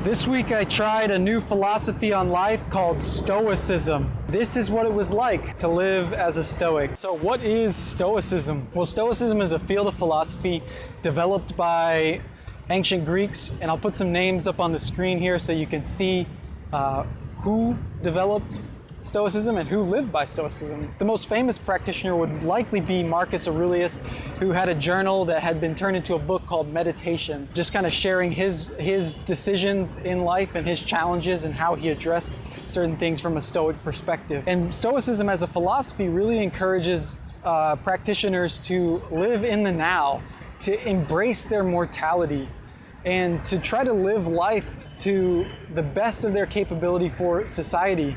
This week I tried a new philosophy on life called Stoicism. This is what it was like to live as a Stoic. So what is Stoicism? Well, Stoicism is a field of philosophy developed by ancient Greeks, and I'll put some names up on the screen here so you can see who developed Stoicism and who lived by Stoicism. The most famous practitioner would likely be Marcus Aurelius, who had a journal that had been turned into a book called Meditations, just kind of sharing his decisions in life and his challenges and how he addressed certain things from a Stoic perspective. And Stoicism as a philosophy really encourages practitioners to live in the now, to embrace their mortality, and to try to live life to the best of their capability for society.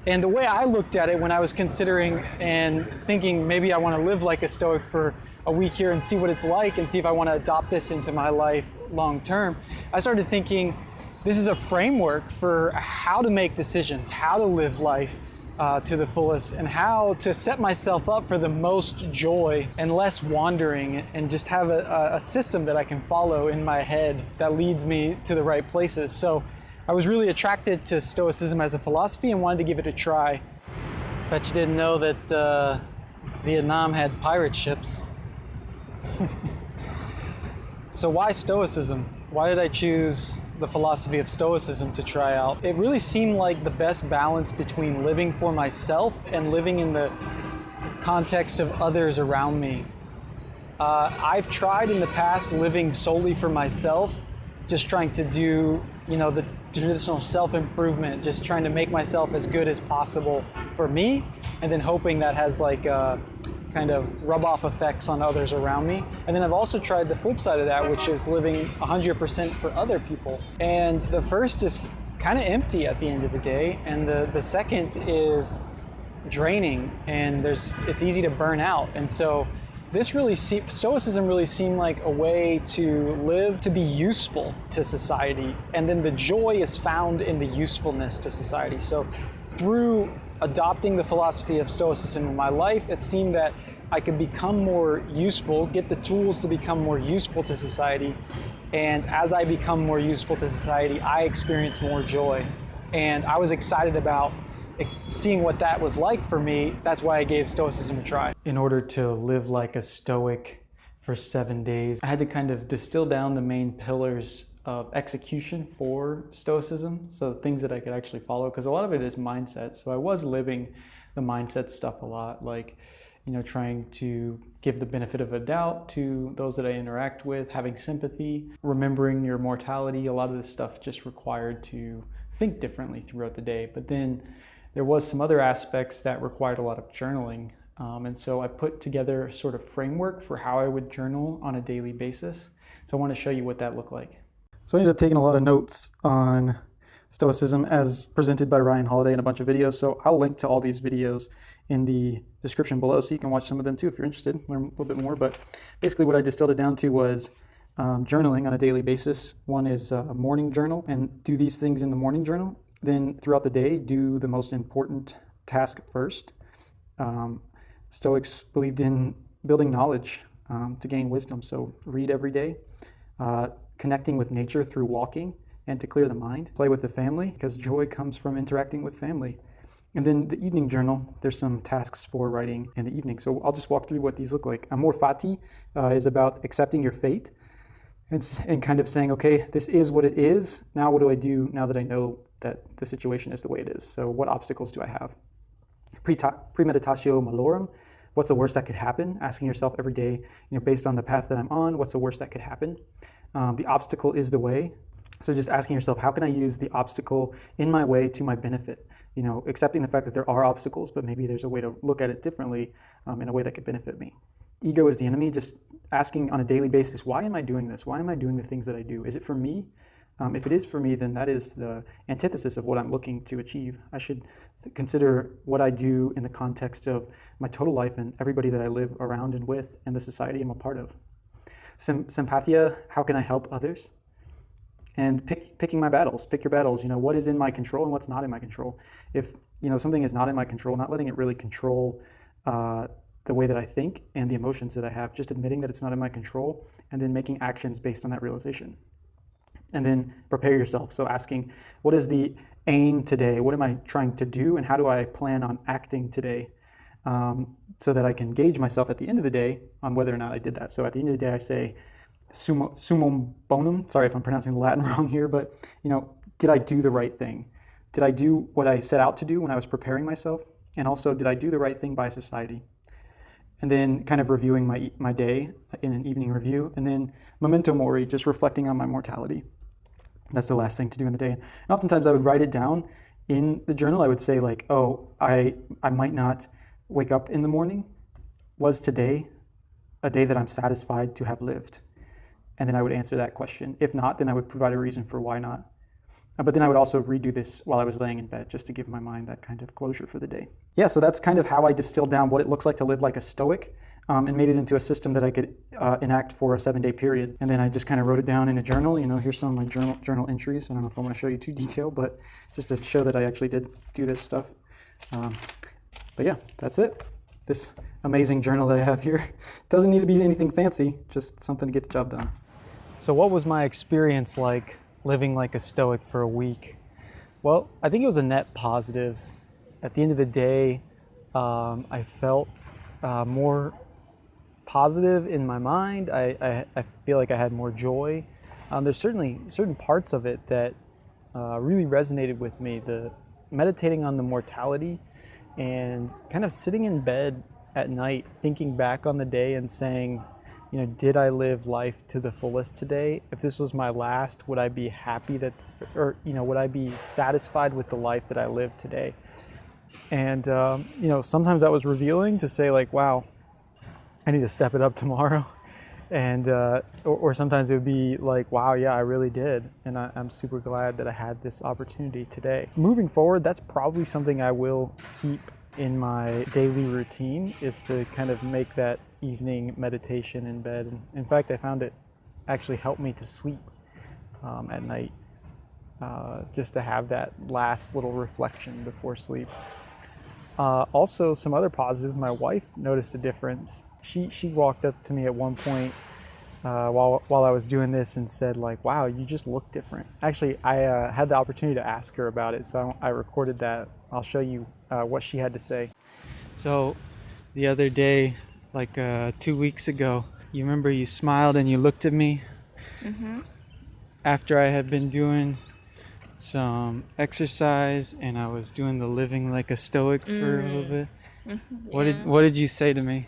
And the way I looked at it when I was considering and thinking maybe I want to live like a Stoic for a week here and see what it's like and see if I want to adopt this into my life long term, I started thinking this is a framework for how to make decisions, how to live life to the fullest, and how to set myself up for the most joy and less wandering, and just have a system that I can follow in my head that leads me to the right places. So I was really attracted to Stoicism as a philosophy and wanted to give it a try. Bet you didn't know that Vietnam had pirate ships. So why Stoicism? Why did I choose the philosophy of Stoicism to try out? It really seemed like the best balance between living for myself and living in the context of others around me. I've tried in the past living solely for myself, just trying to do, the traditional self-improvement, just trying to make myself as good as possible for me, and then hoping that has kind of rub-off effects on others around me. And then I've also tried the flip side of that, which is living 100% for other people. And the first is kind of empty at the end of the day, and the second is draining, and it's easy to burn out. And so Stoicism really seemed like a way to live to be useful to society, and then the joy is found in the usefulness to society. So through adopting the philosophy of Stoicism in my life, it seemed that I could become more useful, get the tools to become more useful to society, and as I become more useful to society, I experience more joy. And I was excited about seeing what that was like for me. That's why I gave Stoicism a try. In order to live like a Stoic for 7 days, I had to kind of distill down the main pillars of execution for Stoicism, so things that I could actually follow, because a lot of it is mindset. So I was living the mindset stuff a lot, trying to give the benefit of a doubt to those that I interact with, having sympathy, remembering your mortality. A lot of this stuff just required to think differently throughout the day. But then there was some other aspects that required a lot of journaling. And so I put together a sort of framework for how I would journal on a daily basis. So I want to show you what that looked like. So I ended up taking a lot of notes on Stoicism as presented by Ryan Holiday in a bunch of videos. So I'll link to all these videos in the description below so you can watch some of them too if you're interested, learn a little bit more. But basically what I distilled it down to was journaling on a daily basis. One is a morning journal, and do these things in the morning journal. Then throughout the day, do the most important task first. Stoics believed in building knowledge to gain wisdom. So read every day, connecting with nature through walking and to clear the mind. Play with the family, because joy comes from interacting with family. And then the evening journal, there's some tasks for writing in the evening. So I'll just walk through what these look like. Amor fati is about accepting your fate and kind of saying, okay, this is what it is. Now what do I do now that I know that the situation is the way it is? So what obstacles do I have? Premeditatio malorum, what's the worst that could happen? Asking yourself every day, based on the path that I'm on, what's the worst that could happen? The obstacle is the way. So just asking yourself, how can I use the obstacle in my way to my benefit? Accepting the fact that there are obstacles, but maybe there's a way to look at it differently in a way that could benefit me. Ego is the enemy, just asking on a daily basis, why am I doing this? Why am I doing the things that I do? Is it for me? If it is for me, then that is the antithesis of what I'm looking to achieve. I should consider what I do in the context of my total life and everybody that I live around and with and the society I'm a part of. Sympathia, how can I help others? And picking my battles. Pick your battles. What is in my control and what's not in my control. If something is not in my control, not letting it really control the way that I think and the emotions that I have, just admitting that it's not in my control, and then making actions based on that realization. and then prepare yourself. So asking, what is the aim today? What am I trying to do? And how do I plan on acting today? So that I can gauge myself at the end of the day on whether or not I did that. So at the end of the day, I say, summum bonum. Sorry if I'm pronouncing the Latin wrong here, but did I do the right thing? Did I do what I set out to do when I was preparing myself? And also, did I do the right thing by society? And then kind of reviewing my day in an evening review. And then memento mori, just reflecting on my mortality. That's the last thing to do in the day. And oftentimes I would write it down in the journal. I would say like, oh, I might not wake up in the morning. Was today a day that I'm satisfied to have lived? And then I would answer that question. If not, then I would provide a reason for why not. But then I would also redo this while I was laying in bed, just to give my mind that kind of closure for the day. Yeah, so that's kind of how I distilled down what it looks like to live like a Stoic, and made it into a system that I could enact for a 7-day period. And then I just kind of wrote it down in a journal. Here's some of my journal entries. I don't know if I want to show you too detailed, but just to show that I actually did do this stuff. But yeah, that's it. This amazing journal that I have here doesn't need to be anything fancy, just something to get the job done. So what was my experience like living like a Stoic for a week? Well, I think it was a net positive. At the end of the day, I felt more positive in my mind. I feel like I had more joy. There's certainly certain parts of it that really resonated with me. The meditating on the mortality and kind of sitting in bed at night, thinking back on the day and saying, did I live life to the fullest today? If this was my last, would I be happy would I be satisfied with the life that I lived today? And, sometimes that was revealing to say like, wow, I need to step it up tomorrow. And, or sometimes it would be like, wow, yeah, I really did. And I'm super glad that I had this opportunity today. Moving forward, that's probably something I will keep in my daily routine, is to kind of make that evening meditation in bed. And in fact, I found it actually helped me to sleep at night, just to have that last little reflection before sleep. Also, some other positive, my wife noticed a difference. She walked up to me at one point while I was doing this and said like, wow, you just look different. Actually, I had the opportunity to ask her about it, so I recorded that. I'll show you what she had to say. So the other day, like 2 weeks ago, you remember you smiled and you looked at me after I had been doing some exercise and I was doing the living like a Stoic for a little bit. What did you say to me?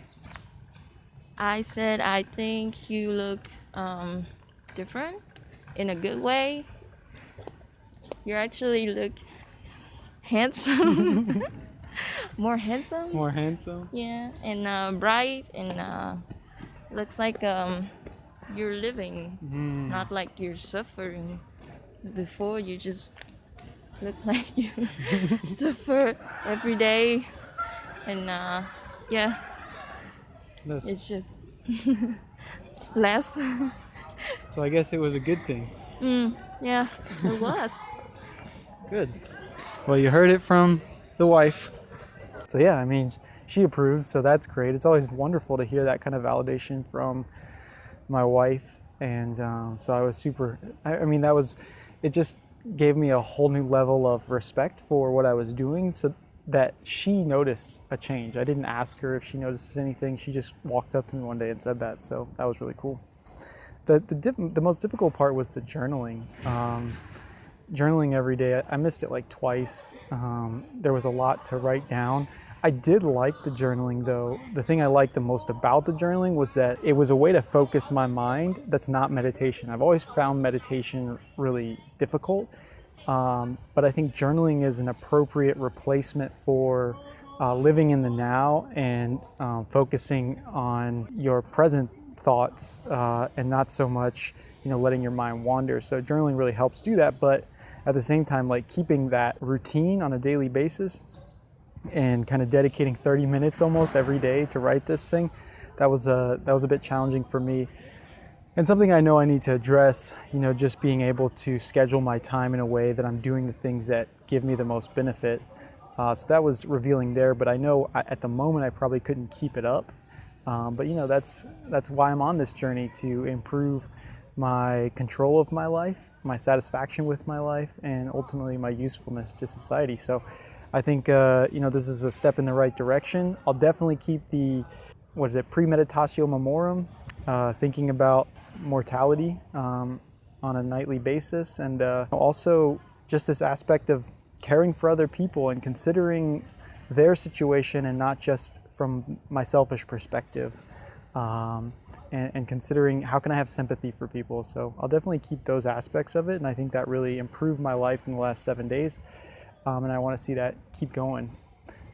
I said, I think you look different in a good way. You actually look handsome. More handsome. More handsome? Yeah, and bright, and looks like you're living, not like you're suffering. Before, you just look like you suffer every day, and yeah, it's just less. So I guess it was a good thing. Yeah, it was. Good. Well, you heard it from the wife. So yeah, I mean, she approves, so that's great. It's always wonderful to hear that kind of validation from my wife. And so I was super, it just gave me a whole new level of respect for what I was doing, so that she noticed a change. I didn't ask her if she notices anything. She just walked up to me one day and said that, so that was really cool. The most difficult part was the journaling. Journaling every day, I missed it like twice. There was a lot to write down. I did like the journaling though. The thing I liked the most about the journaling was that it was a way to focus my mind that's not meditation. I've always found meditation really difficult, but I think journaling is an appropriate replacement for living in the now and focusing on your present thoughts and not so much letting your mind wander. So journaling really helps do that, but at the same time, like keeping that routine on a daily basis and kind of dedicating 30 minutes almost every day to write this thing, that was a bit challenging for me, and something I know I need to address. Just being able to schedule my time in a way that I'm doing the things that give me the most benefit. So that was revealing there, but I know at the moment I probably couldn't keep it up. But that's why I'm on this journey, to improve my control of my life, my satisfaction with my life, and ultimately my usefulness to society. So I think, this is a step in the right direction. I'll definitely keep the, premeditatio memorum, thinking about mortality on a nightly basis, and also just this aspect of caring for other people and considering their situation and not just from my selfish perspective, and considering how can I have sympathy for people. So I'll definitely keep those aspects of it, and I think that really improved my life in the last 7 days, and I want to see that keep going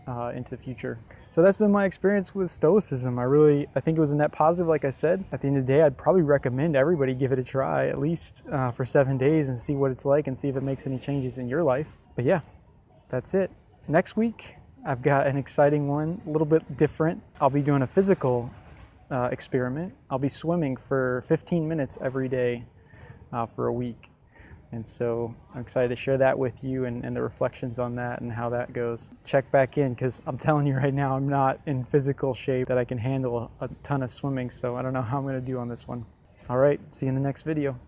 into the future. So that's been my experience with Stoicism. I think it was a net positive. Like I said, at the end of the day, I'd probably recommend everybody give it a try, at least for 7 days, and see what it's like and see if it makes any changes in your life. But yeah, that's it. Next week, I've got an exciting one, a little bit different. I'll be doing a physical experiment. I'll be swimming for 15 minutes every day for a week. And so I'm excited to share that with you and the reflections on that and how that goes. Check back in, because I'm telling you right now, I'm not in physical shape that I can handle a ton of swimming. So I don't know how I'm going to do on this one. All right, see you in the next video.